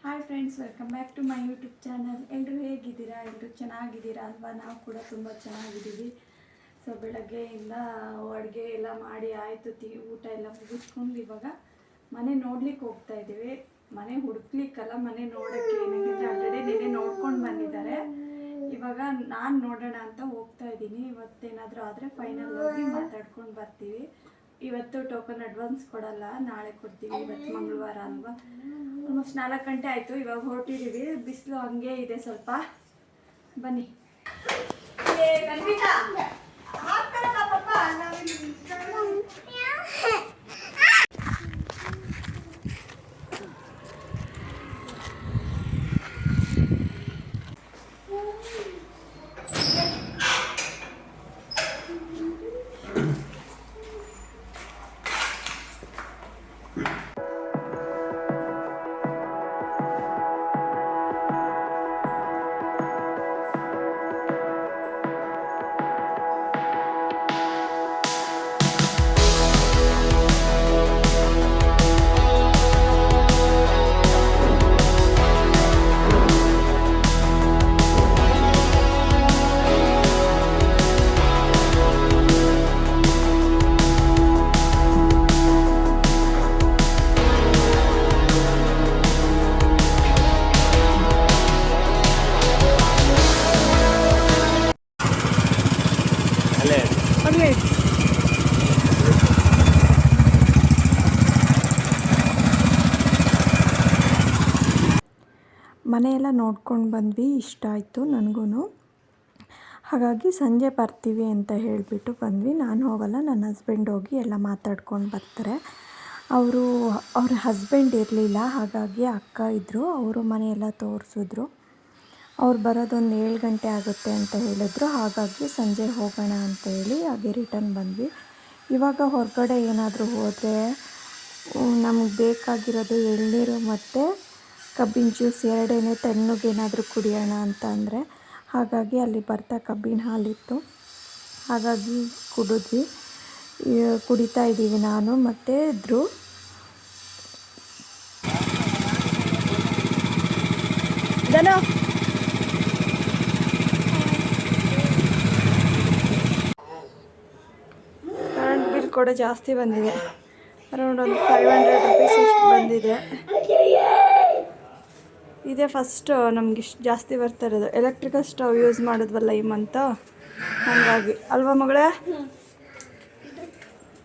Hi friends, welcome back to my YouTube channel. ಎಲ್ಲರೂ ಹೇಗಿದ್ದೀರಾ? ಎಲ್ಲರೂ ಚೆನ್ನಾಗಿದ್ದೀರಾ ಅಲ್ವಾ? ನಾವು ಕೂಡ ತುಂಬ ಚೆನ್ನಾಗಿದ್ದೀವಿ. ಸೊ ಬೆಳಗ್ಗೆಯಿಂದ ಅಡುಗೆ ಎಲ್ಲ ಮಾಡಿ ಆಯಿತು, ಊಟ ಎಲ್ಲ ಮುಗಿಸ್ಕೊಂಡು ಇವಾಗ ಮನೆ ನೋಡ್ಲಿಕ್ಕೆ ಹೋಗ್ತಾ ಇದ್ದೀವಿ. ಮನೆ ಹುಡುಕ್ಲಿಕ್ಕಲ್ಲ, ಮನೆ ನೋಡೋಕ್ಕೆ. ಏನಾಗಿದೆ ಆಲ್ರೆಡಿ ನೆನೆ ನೋಡ್ಕೊಂಡು ಬಂದಿದ್ದಾರೆ. ಇವಾಗ ನಾನು ನೋಡೋಣ ಅಂತ ಹೋಗ್ತಾ ಇದ್ದೀನಿ. ಇವತ್ತೇನಾದರೂ ಆದರೆ ಫೈನಲ್ ಹೋಗಿ ಮಾತಾಡ್ಕೊಂಡು ಬರ್ತೀವಿ. ಇವತ್ತು ಟೋಕನ್ ಅಡ್ವಾನ್ಸ್ ಕೊಡಲ್ಲ, ನಾಳೆ ಕೊಡ್ತೀವಿ. ಇವತ್ತು ಮಂಗಳವಾರ ಅಲ್ವಾ? ಆಲ್ಮೋಸ್ಟ್ 4 ಗಂಟೆ ಆಯಿತು. ಇವಾಗ ಹೊರಟಿದ್ದೀವಿ. ಬಿಸಿಲು ಹಂಗೆ ಇದೆ ಸ್ವಲ್ಪ. ಬನ್ನಿ. ಮನೆಯೆಲ್ಲ ನೋಡ್ಕೊಂಡು ಬಂದ್ವಿ. ಇಷ್ಟ ಆಯಿತು ನನಗೂ. ಹಾಗಾಗಿ ಸಂಜೆ ಬರ್ತೀವಿ ಅಂತ ಹೇಳಿಬಿಟ್ಟು ಬಂದ್ವಿ. ನಾನು ಹೋಗಲ್ಲ, ನನ್ನ ಹಸ್ಬೆಂಡ್ ಹೋಗಿ ಎಲ್ಲ ಮಾತಾಡ್ಕೊಂಡು ಬರ್ತಾರೆ. ಅವ್ರ ಹಸ್ಬೆಂಡ್ ಇರಲಿಲ್ಲ, ಹಾಗಾಗಿ ಅಕ್ಕ ಇದ್ದರು. ಅವರು ಮನೆಯೆಲ್ಲ ತೋರಿಸಿದ್ರು. ಅವ್ರು ಬರೋದೊಂದು 7 ಗಂಟೆ ಆಗುತ್ತೆ ಅಂತ ಹೇಳಿದ್ರು. ಹಾಗಾಗಿ ಸಂಜೆ ಹೋಗೋಣ ಅಂತ ಹೇಳಿ ಹಾಗೆ ರಿಟರ್ನ್ ಬಂದ್ವಿ. ಇವಾಗ ಹೊರಗಡೆ ಏನಾದರೂ ಹೋದರೆ ನಮಗೆ ಬೇಕಾಗಿರೋದು ಎಳ್ನೀರು ಮತ್ತು ಕಬ್ಬಿನ ಜ್ಯೂಸ್ ಎರಡೇ, ತಣ್ಣಗೇನಾದರೂ ಕುಡಿಯೋಣ ಅಂತ ಅಂದರೆ, ಹಾಗಾಗಿ ಅಲ್ಲಿ ಬರ್ತಾ ಕಬ್ಬಿನ ಹಾಲಿತ್ತು. ಹಾಗಾಗಿ ಕುಡಿತಾ ಇದ್ದೀವಿ ನಾನು ಮತ್ತು ಇದ್ರು. ಕರೆಂಟ್ ಬಿಲ್ ಕೂಡ ಜಾಸ್ತಿ ಬಂದಿದೆ. ಅರೌಂಡ್ ಒಂದು 500 ರುಪೀಸ್ ಇಷ್ಟು ಬಂದಿದೆ. ಇದೇ ಫಸ್ಟ್ ನಮ್ಗೆ ಇಷ್ಟು ಜಾಸ್ತಿ ಬರ್ತಾ ಇರೋದು. ಎಲೆಕ್ಟ್ರಿಕಲ್ ಸ್ಟವ್ ಯೂಸ್ ಮಾಡಿದ್ವಲ್ಲ ಈ ಮಂತ್, ಹಾಗಾಗಿ ಅಲ್ವಾ ಮಗಳೇ?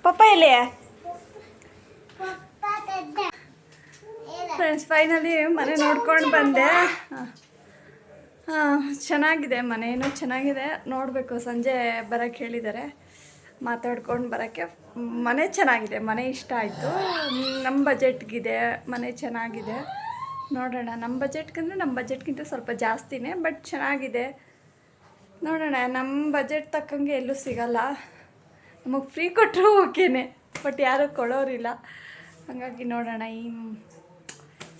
ಪಪ್ಪ ಎಲ್ಲಿ? ಫ್ರೆಂಡ್ಸ್, ಫೈನಲಿ ಮನೆ ನೋಡ್ಕೊಂಡು ಬಂದೆ. ಚೆನ್ನಾಗಿದೆ, ಮನೇನೂ ಚೆನ್ನಾಗಿದೆ. ನೋಡಬೇಕು, ಸಂಜೆ ಬರೋಕ್ಕೆ ಹೇಳಿದ್ದಾರೆ. ಮಾತಾಡ್ಕೊಂಡು ಬರೋಕ್ಕೆ. ಮನೆ ಚೆನ್ನಾಗಿದೆ, ಮನೆ ಇಷ್ಟ ಆಯಿತು. ನಮ್ಮ ಬಜೆಟ್ಗಿದೆ, ಮನೆ ಚೆನ್ನಾಗಿದೆ. ನೋಡೋಣ. ನಮ್ಮ ಬಜೆಟ್ಗಿಂತ ಸ್ವಲ್ಪ ಜಾಸ್ತಿನೇ, ಬಟ್ ಚೆನ್ನಾಗಿದೆ. ನೋಡೋಣ. ನಮ್ಮ ಬಜೆಟ್ ತಕ್ಕಂಗೆ ಎಲ್ಲೂ ಸಿಗಲ್ಲ. ನಮಗೆ ಫ್ರೀ ಕೊಟ್ಟರು ಓಕೆನೆ, ಬಟ್ ಯಾರೂ ಕೊಡೋರಿಲ್ಲ. ಹಾಗಾಗಿ ನೋಡೋಣ. ಈ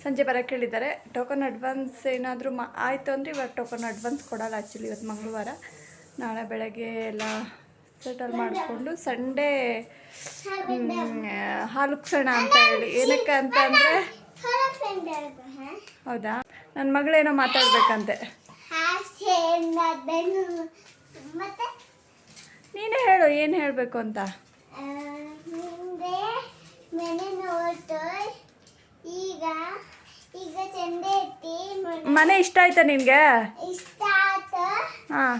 ಸಂಜೆ ಬರೋಕ್ಕೆ ಹೇಳಿದ್ದಾರೆ. ಟೋಕನ್ ಅಡ್ವಾನ್ಸ್ ಏನಾದರೂ ಆಯಿತು ಅಂದರೆ ಇವಾಗ ಟೋಕನ್ ಅಡ್ವಾನ್ಸ್ ಕೊಡೋಲ್ಲ. ಆ್ಯಕ್ಚುಲಿ ಇವತ್ತು ಮಂಗಳವಾರ. ನಾಳೆ ಬೆಳಗ್ಗೆ ಎಲ್ಲ ಸೆಟಲ್ ಮಾಡಿಕೊಂಡು ಸಂಡೇ ಹಾಲುಕ್ಸೋಣ ಅಂತ ಹೇಳಿ. ಏನಕ್ಕೆ ಅಂತ ಅಂದರೆ, ಹೌದಾ, ನನ್ನ ಮಗಳೇನೋ ಮಾತಾಡ್ಬೇಕಂತೆ. ನೀನೇ ಹೇಳು, ಏನು ಹೇಳಬೇಕು ಅಂತ. ಮನೆ ಇಷ್ಟ ಆಯ್ತಾ ನಿನಗೆ? ಹಾಂ.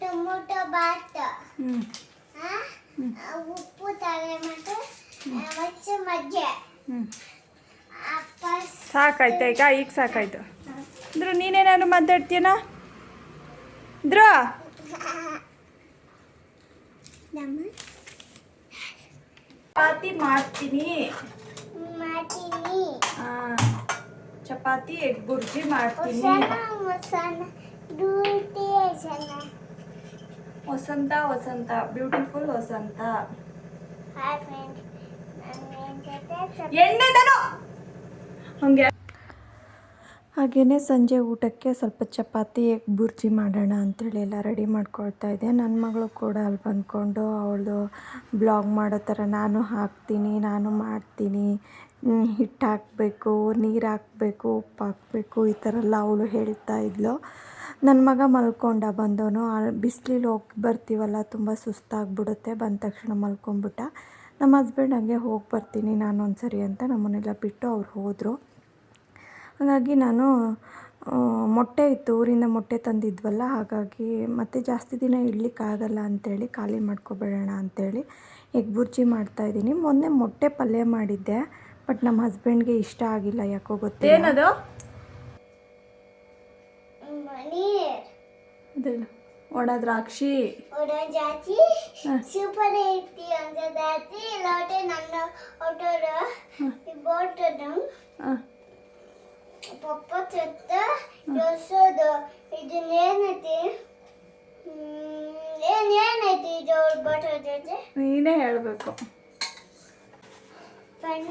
ಟೊಮೊಟೊ ಬಾತ್, ಉಪ್ಪು ತಲೆ ಮತ್ತು ಮಜ್ಜೆ. ಸಾಕಾಯ್ತಾ ಈಗ ಸಾಕಾಯ್ತು. ಇದ್ರು ನೀನೇನಾದ್ರು ಮಾತಾಡ್ತೀಯನ? ಇದ್ರು ಚಪಾತಿ ಮಾಡ್ತೀನಿ. ಚಪಾತಿ ಎಗ್ ಬುರ್ಜಿ ಮಾಡ್ತೀನಿ. ವಸಂತ ಬ್ಯೂಟಿಫುಲ್ ವಸಂತ. ಎಣ್ಣೆದನು ಹಂಗೆ ಹಾಗೆಯೇ ಸಂಜೆ ಊಟಕ್ಕೆ ಸ್ವಲ್ಪ ಚಪಾತಿ ಎಗ್ ಬುರ್ಜಿ ಮಾಡೋಣ ಅಂಥೇಳಿ ಎಲ್ಲ ರೆಡಿ ಮಾಡ್ಕೊಳ್ತಾ ಇದ್ದೆ. ನನ್ನ ಮಗಳು ಕೂಡ ಅಲ್ಲಿ ಬಂದ್ಕೊಂಡು ಅವಳದು ಬ್ಲಾಗ್ ಮಾಡೋ ಥರ ನಾನು ಹಾಕ್ತೀನಿ, ನಾನು ಮಾಡ್ತೀನಿ, ಹಿಟ್ಟು ಹಾಕಬೇಕು, ನೀರು ಹಾಕಬೇಕು, ಉಪ್ಪು ಹಾಕಬೇಕು, ಈ ಥರ ಎಲ್ಲ ಅವಳು ಹೇಳ್ತಾ ಇದ್ಲು. ನನ್ನ ಮಗ ಮಲ್ಕೊಂಡ ಬಂದವನು. ಬಿಸಿಲಲ್ಲಿ ಹೋಗಿ ಬರ್ತೀವಲ್ಲ, ತುಂಬ ಸುಸ್ತಾಗ್ಬಿಡುತ್ತೆ. ಬಂದ ತಕ್ಷಣ ಮಲ್ಕೊಂಬಿಟ್ಟ. ನಮ್ಮ ಹಸ್ಬೆಂಡ್ ಹಂಗೆ ಹೋಗಿ ಬರ್ತೀನಿ ನಾನು ಒಂದ್ಸರಿ ಅಂತ ನಮ್ಮನ್ನೆಲ್ಲ ಬಿಟ್ಟು ಅವ್ರು ಹೋದರು. ಹಾಗಾಗಿ ನಾನು ಮೊಟ್ಟೆ ಇತ್ತು, ಊರಿಂದ ಮೊಟ್ಟೆ ತಂದಿದ್ವಲ್ಲ, ಹಾಗಾಗಿ ಮತ್ತೆ ಜಾಸ್ತಿ ದಿನ ಇಡ್ಲಿಕ್ಕಾಗಲ್ಲ ಅಂಥೇಳಿ ಖಾಲಿ ಮಾಡ್ಕೊಬೇಡೋಣ ಅಂಥೇಳಿ ಎಗ್ ಬುರ್ಜಿ ಮಾಡ್ತಾಯಿದ್ದೀನಿ. ಮೊನ್ನೆ ಮೊಟ್ಟೆ ಪಲ್ಯ ಮಾಡಿದ್ದೆ, ಬಟ್ ನಮ್ಮ ಹಸ್ಬೆಂಡ್ಗೆ ಇಷ್ಟ ಆಗಿಲ್ಲ, ಯಾಕೋ ಗೊತ್ತಿಲ್ಲ. ಏನದು ನೀರು ಒಣ ದ್ರಾಕ್ಷಿ ಜಾತಿ ಸೂಪರ್ ಐತಿ ಅಂತ ಜಾತಿ ಲೋಟೆ ನನ್ನ ಆಟೋರ ಬೋಟದ ಪಪ್ಪ ಚತ್ತ ಯೋಸೋದು ಇದನ್ನೇನೈತಿ ಏನೈತಿ ಜೋಳ ಬೋಟದ ನೀನೇ ಹೇಳಬೇಕು.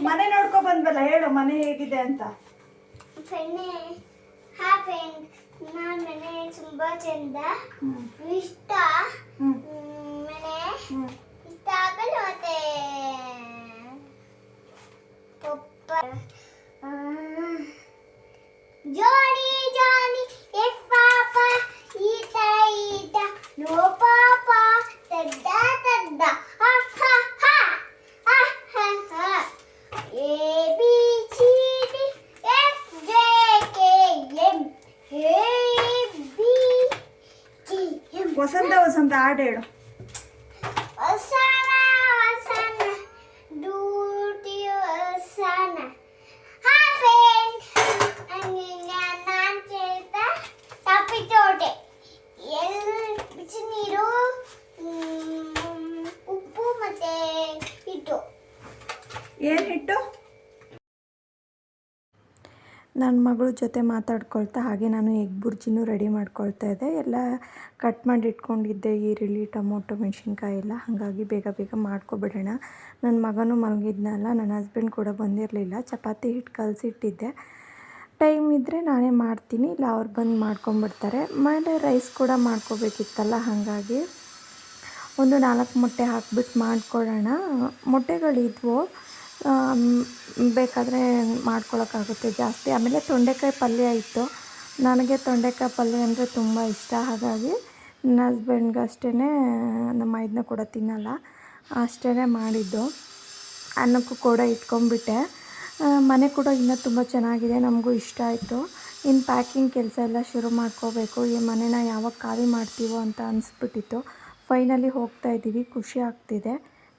ಮನೆ ನೋಡ್ಕೊ ಬಂದ್ವಲ್ಲ, ಹೇಳು ಮನೆ ಹೇಗಿದೆ ಅಂತ. ಫ್ರೆಂಡ್ ನನ್ನ ಮನೆ ತುಂಬಾ ಚಂದ ಇಷ್ಟ. ಮನೆ ಇಷ್ಟ ಆಗಲ್ಲ. ಮತ್ತೆ ಪಪ್ಪ ಜಾನಿ ಜಾನಿ ಎಫ್ ಪಾಪ ಈಟ ಈಟ ನೋ ಪಾಪ ತಡ್ಡ ತಡ್ಡ ಹ ಹ ಹ ಹ ಹ A B C D F J K M A B T M. Vasantha Vasantha ಹಾಡು ಹೇಳು. ವಸನ ವಸನ ಡ್ಯೂಟಿ ವಸನ ನಾನು ಕೇಳ್ತ ತಪ್ಪಿತೋಟೆ ಬಿಸಿ ನೀರು ಉಪ್ಪು ಮತ್ತೆ ಹಿಟ್ಟು. ಏನು ಹಿಟ್ಟು? ನನ್ನ ಮಗಳ ಜೊತೆ ಮಾತಾಡ್ಕೊಳ್ತಾ ಹಾಗೆ ನಾನು ಎಗ್ ಬುರ್ಜಿನೂ ರೆಡಿ ಮಾಡ್ಕೊಳ್ತಾ ಇದ್ದೆ. ಎಲ್ಲ ಕಟ್ ಮಾಡಿ ಇಟ್ಕೊಂಡಿದ್ದೆ, ಈರುಳ್ಳಿ, ಟೊಮೊಟೊ, ಮೆಣಸಿನ್ಕಾಯಿ ಎಲ್ಲ. ಹಾಗಾಗಿ ಬೇಗ ಬೇಗ ಮಾಡ್ಕೊಬಿಡೋಣ. ನನ್ನ ಮಗನೂ ಮಲಗಿದ್ನಲ್ಲ, ನನ್ನ ಹಸ್ಬೆಂಡ್ ಕೂಡ ಬಂದಿರಲಿಲ್ಲ. ಚಪಾತಿ ಹಿಟ್ಟು ಕಲಸಿಟ್ಟಿದ್ದೆ. ಟೈಮ್ ಇದ್ದರೆ ನಾನೇ ಮಾಡ್ತೀನಿ, ಇಲ್ಲ ಅವ್ರು ಬಂದು ಮಾಡ್ಕೊಂಬಿಡ್ತಾರೆ. ಮೇಲೆ ರೈಸ್ ಕೂಡ ಮಾಡ್ಕೋಬೇಕಿತ್ತಲ್ಲ, ಹಾಗಾಗಿ ಒಂದು 4 ಮೊಟ್ಟೆ ಹಾಕ್ಬಿಟ್ಟು ಮಾಡ್ಕೊಳ್ಳೋಣ. ಮೊಟ್ಟೆಗಳಿದ್ವು, ಬೇಕಾದರೆ ಮಾಡ್ಕೊಳಕ್ಕಾಗುತ್ತೆ ಜಾಸ್ತಿ. ಆಮೇಲೆ ತೊಂಡೆಕಾಯಿ ಪಲ್ಯ ಇತ್ತು. ನನಗೆ ತೊಂಡೆಕಾಯಿ ಪಲ್ಯ ಅಂದರೆ ತುಂಬ ಇಷ್ಟ. ಹಾಗಾಗಿ ನನ್ನ ಹಸ್ಬೆಂಡ್ಗಷ್ಟೇ, ನಮ್ಮ ಇದನ್ನ ಕೂಡ ತಿನ್ನಲ್ಲ, ಅಷ್ಟೇ ಮಾಡಿದ್ದು. ಅನ್ನಕ್ಕೂ ಕೂಡ ಇಟ್ಕೊಂಡ್ಬಿಟ್ಟೆ. ಮನೆ ಕೂಡ ಇನ್ನೂ ತುಂಬ ಚೆನ್ನಾಗಿದೆ, ನಮಗೂ ಇಷ್ಟ ಆಯಿತು. ಇನ್ನು ಪ್ಯಾಕಿಂಗ್ ಕೆಲಸ ಎಲ್ಲ ಶುರು ಮಾಡ್ಕೋಬೇಕು. ಈ ಮನೆನ ಯಾವಾಗ ಖಾಲಿ ಮಾಡ್ತೀವೋ ಅಂತ ಅನಿಸ್ಬಿಟ್ಟಿತ್ತು. ಫೈನಲಿ ಹೋಗ್ತಾ ಇದ್ದೀವಿ, ಖುಷಿ ಆಗ್ತಿದೆ.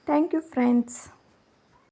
Thank you friends.